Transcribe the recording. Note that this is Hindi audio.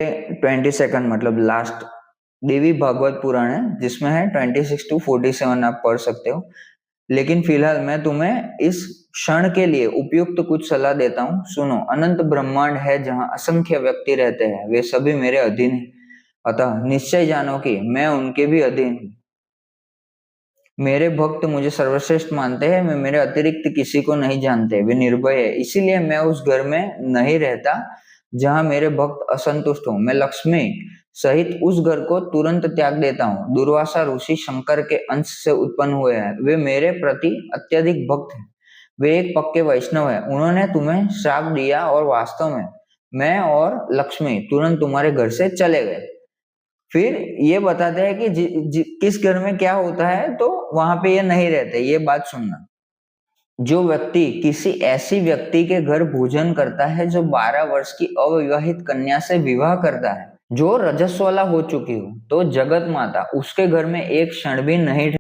22 मतलब लास्ट देवी भागवत पुराण है, जिसमें है 26 to 47, आप पढ़ सकते हो। लेकिन फिलहाल मैं तुम्हें इस क्षण के लिए उपयुक्त कुछ सलाह देता हूँ, सुनो। अनंत ब्रह्मांड है जहाँ असंख्य व्यक्ति रहते हैं, वे सभी मेरे अधीन हैं, अतः निश्चय जानो कि मैं उनके भी अधीन हूँ। मेरे भक्त मुझे सर्वश्रेष्ठ मानते हैं, मैं मेरे अतिरिक्त किसी को नहीं जानते, वे निर्भय है, इसीलिए मैं उस घर में नहीं रहता जहां मेरे भक्त असंतुष्ट हो। मैं लक्ष्मी सहित उस घर को तुरंत त्याग देता हूँ। दुर्वासा ऋषि शंकर के अंश से उत्पन्न हुए हैं, वे मेरे प्रति अत्यधिक भक्त हैं, वे एक पक्के वैष्णव है। उन्होंने तुम्हें श्राप दिया और वास्तव में मैं और लक्ष्मी तुरंत तुम्हारे घर से चले गए। फिर ये बताते हैं कि किस घर में क्या होता है, तो वहां पे ये नहीं रहते। ये बात सुनना, जो व्यक्ति किसी ऐसी व्यक्ति के घर भोजन करता है जो 12 वर्ष की अविवाहित कन्या से विवाह करता है, जो रजस्वला हो चुकी हो, तो जगत माता उसके घर में एक क्षण भी नहीं